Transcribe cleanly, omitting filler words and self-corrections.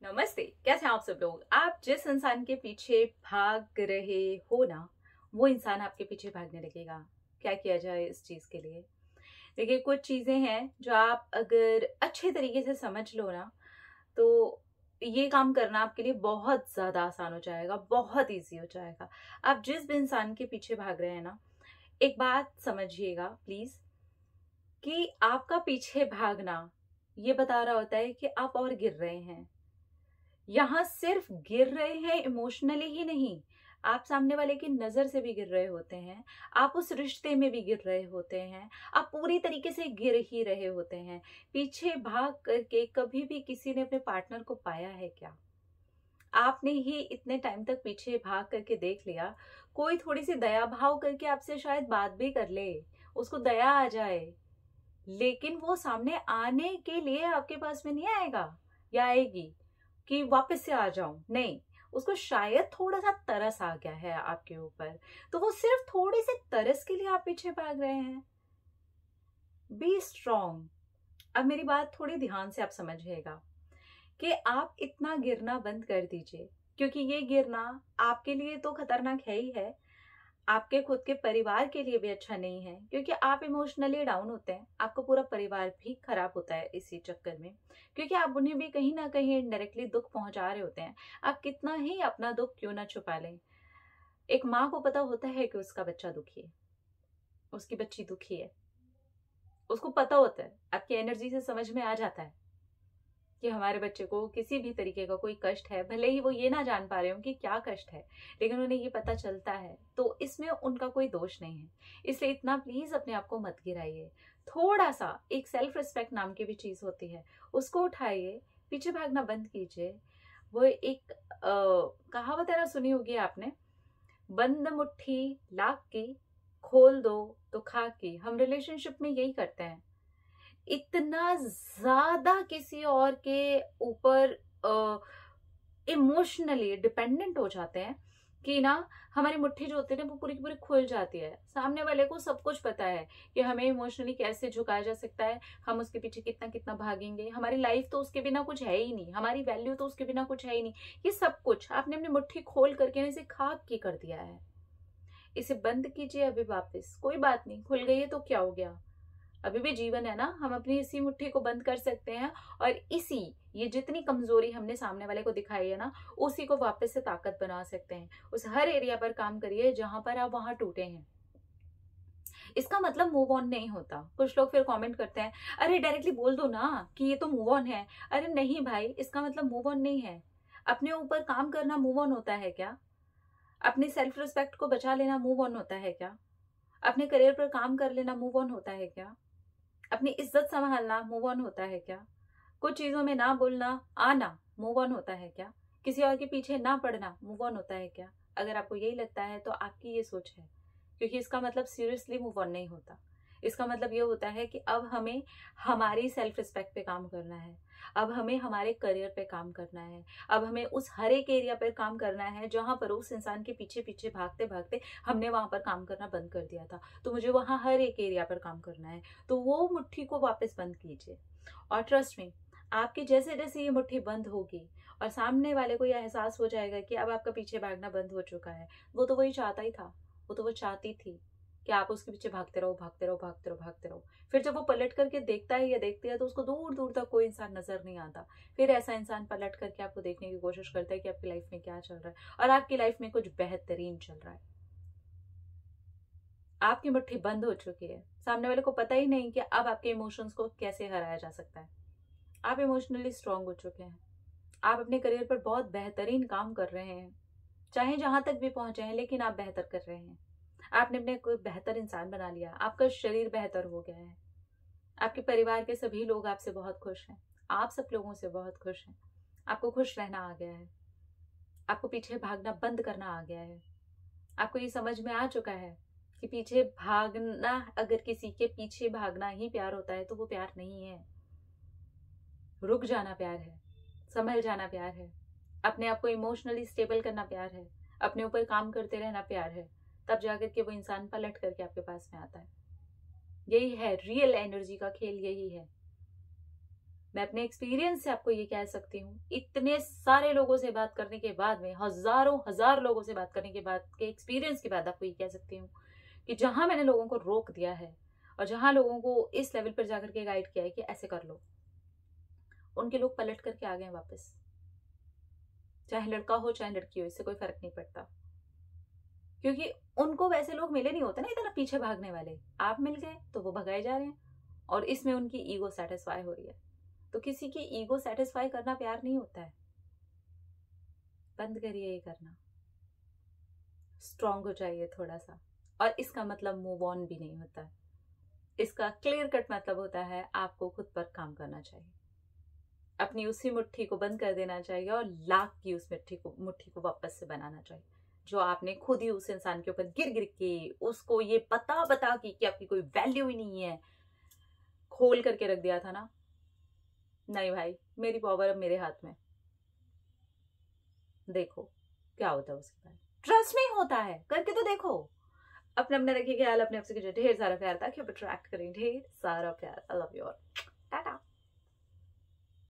नमस्ते। कैसे हैं आप सब लोग। आप जिस इंसान के पीछे भाग रहे हो ना, वो इंसान आपके पीछे भागने लगेगा। क्या किया जाए इस चीज के लिए? देखिए, कुछ चीजें हैं जो आप अगर अच्छे तरीके से समझ लो ना, तो ये काम करना आपके लिए बहुत ज्यादा आसान हो जाएगा, बहुत इजी हो जाएगा। आप जिस भी इंसान के पीछे भाग रहे हैं ना, एक बात समझिएगा प्लीज, कि आपका पीछे भागना ये बता रहा होता है कि आप और गिर रहे हैं। यहाँ सिर्फ गिर रहे हैं इमोशनली ही नहीं, आप सामने वाले की नजर से भी गिर रहे होते हैं, आप उस रिश्ते में भी गिर रहे होते हैं, आप पूरी तरीके से गिर ही रहे होते हैं। पीछे भाग करके कभी भी किसी ने अपने पार्टनर को पाया है क्या? आपने ही इतने टाइम तक पीछे भाग करके देख लिया, कोई थोड़ी सी दया भाव करके आपसे शायद बात भी कर ले, उसको दया आ जाए, लेकिन वो सामने आने के लिए आपके पास में नहीं आएगा या आएगी कि वापस से आ जाऊं। नहीं, उसको शायद थोड़ा सा तरस आ गया है आपके ऊपर, तो वो सिर्फ थोड़े से तरस के लिए आप पीछे भाग रहे हैं। Be strong. अब मेरी बात थोड़ी ध्यान से आप समझिएगा कि आप इतना गिरना बंद कर दीजिए, क्योंकि ये गिरना आपके लिए तो खतरनाक है ही है, आपके खुद के परिवार के लिए भी अच्छा नहीं है, क्योंकि आप इमोशनली डाउन होते हैं, आपका पूरा परिवार भी खराब होता है इसी चक्कर में, क्योंकि आप उन्हें भी कहीं ना कहीं इनडायरेक्टली दुख पहुंचा रहे होते हैं। आप कितना ही अपना दुख क्यों ना छुपा लें, एक माँ को पता होता है कि उसका बच्चा दुखी है, उसकी बच्ची दुखी है, उसको पता होता है, आपकी एनर्जी से समझ में आ जाता है कि हमारे बच्चे को किसी भी तरीके का कोई कष्ट है, भले ही वो ये ना जान पा रहे हो कि क्या कष्ट है, लेकिन उन्हें ये पता चलता है, तो इसमें उनका कोई दोष नहीं है। इसलिए इतना प्लीज अपने आप को मत गिराइए। थोड़ा सा एक सेल्फ रिस्पेक्ट नाम की भी चीज होती है, उसको उठाइए, पीछे भागना बंद कीजिए। वो एक कहावत है ना, सुनी होगी आपने, बंद मुट्ठी लाख की, खोल दो तो खाक की। हम रिलेशनशिप में यही करते हैं, इतना ज्यादा किसी और के ऊपर इमोशनली डिपेंडेंट हो जाते हैं कि ना, हमारी मुट्ठी जो होती है ना, वो पूरी की पूरी खुल जाती है। सामने वाले को सब कुछ पता है कि हमें इमोशनली कैसे झुकाया जा सकता है, हम उसके पीछे कितना कितना भागेंगे, हमारी लाइफ तो उसके बिना कुछ है ही नहीं, हमारी वैल्यू तो उसके बिना कुछ है ही नहीं। ये सब कुछ आपने अपनी मुट्ठी खोल करके ना इसे खाक की कर दिया है। इसे बंद कीजिए अभी वापस। कोई बात नहीं, खुल गई है तो क्या हो गया, अभी भी जीवन है ना, हम अपनी इसी मुट्ठी को बंद कर सकते हैं, और इसी ये जितनी कमजोरी हमने सामने वाले को दिखाई है ना, उसी को वापस से ताकत बना सकते हैं। उस हर एरिया पर काम करिए जहां पर आप वहां टूटे हैं। इसका मतलब मूव ऑन नहीं होता। कुछ लोग फिर कमेंट करते हैं, अरे डायरेक्टली बोल दो ना कि ये तो मूव ऑन है। अरे नहीं भाई, इसका मतलब मूव ऑन नहीं है। अपने ऊपर काम करना मूव ऑन होता है क्या? अपनी सेल्फ रिस्पेक्ट को बचा लेना मूव ऑन होता है क्या? अपने करियर पर काम कर लेना मूव ऑन होता है क्या? अपनी इज्जत संभालना मूव ऑन होता है क्या? कुछ चीजों में ना बोलना आना मूव ऑन होता है क्या? किसी और के पीछे ना पड़ना मूव ऑन होता है क्या? अगर आपको यही लगता है तो आपकी ये सोच है, क्योंकि इसका मतलब सीरियसली मूव ऑन नहीं होता। इसका मतलब ये होता है कि अब हमें हमारी सेल्फ रिस्पेक्ट पे काम करना है, अब हमें हमारे करियर पे काम करना है, अब हमें उस हर एक एरिया पर काम करना है जहां पर उस इंसान के पीछे पीछे भागते भागते हमने वहां पर काम करना बंद कर दिया था। तो मुझे वहां हर एक एरिया पर काम करना है, तो वो मुट्ठी को वापस बंद कीजिए। और ट्रस्ट में, आपकी जैसे जैसे ये मुट्ठी बंद होगी और सामने वाले को यह एहसास हो जाएगा कि अब आपका पीछे भागना बंद हो चुका है, वो तो वही चाहता ही था, वो तो वो चाहती थी कि आप उसके पीछे भागते रहो भागते रहो भागते रहो भागते रहो। फिर जब वो पलट करके देखता है या देखती है तो उसको दूर दूर तक कोई इंसान नजर नहीं आता। फिर ऐसा इंसान पलट करके आपको देखने की कोशिश करता है कि आपकी लाइफ में क्या चल रहा है, और आपकी लाइफ में कुछ बेहतरीन चल रहा है। आपकी मुट्ठी बंद हो चुकी है, सामने वाले को पता ही नहीं कि अब आपके इमोशंस को कैसे हराया जा सकता है। आप इमोशनली स्ट्रांग हो चुके हैं, आप अपने करियर पर बहुत बेहतरीन काम कर रहे हैं, चाहे जहां तक भी पहुंचे हैं, लेकिन आप बेहतर कर रहे हैं। आपने अपने कोई बेहतर इंसान बना लिया, आपका शरीर बेहतर हो गया है, आपके परिवार के सभी लोग आपसे बहुत खुश हैं, आप सब लोगों से बहुत खुश हैं, आपको खुश रहना आ गया है, आपको पीछे भागना बंद करना आ गया है। आपको ये समझ में आ चुका है कि पीछे भागना, अगर किसी के पीछे भागना ही प्यार होता है तो वो प्यार नहीं है। रुक जाना प्यार है, संभल जाना प्यार है, अपने आप को इमोशनली स्टेबल करना प्यार है, अपने ऊपर काम करते रहना प्यार है। तब जाकर के वो इंसान पलट करके आपके पास में आता है। यही है रियल एनर्जी का खेल, यही है। मैं अपने एक्सपीरियंस से आपको ये कह सकती हूँ, इतने सारे लोगों से बात करने के बाद में, हजारों हजार लोगों से बात करने के बाद के एक्सपीरियंस के बाद आपको ये कह सकती हूँ कि जहां मैंने लोगों को रोक दिया है और जहां लोगों को इस लेवल पर जाकर के गाइड किया है कि ऐसे कर लो, उनके लोग पलट करके आ गए वापस। चाहे लड़का हो चाहे लड़की हो, इससे कोई फर्क नहीं पड़ता, क्योंकि उनको वैसे लोग मिले नहीं होते ना इतना पीछे भागने वाले। आप मिल गए तो वो भगाए जा रहे हैं और इसमें उनकी ईगो सेटिस्फाई हो रही है। तो किसी की ईगो सेटिस्फाई करना प्यार नहीं होता है। बंद करिए ये करना, स्ट्रांग हो जाइए थोड़ा सा। और इसका मतलब मूव ऑन भी नहीं होता है, इसका क्लियर कट मतलब होता है आपको खुद पर काम करना चाहिए, अपनी उसी मुट्ठी को बंद कर देना चाहिए और लाख की उस मुट्ठी को वापस से बनाना चाहिए, जो आपने खुद ही उस इंसान के ऊपर गिर गिर के उसको ये बता कि आपकी कोई वैल्यू ही नहीं है खोल करके रख दिया था ना। नहीं भाई, मेरी पावर अब मेरे हाथ में, देखो क्या होता है उसके बाद। ट्रस्ट नहीं होता है, करके तो देखो। अपने अपने रखिए ख्याल, अपने आप से ढेर सारा प्यार, ताकि आप अट्रैक्ट करें ढेर सारा प्यार। I love you all.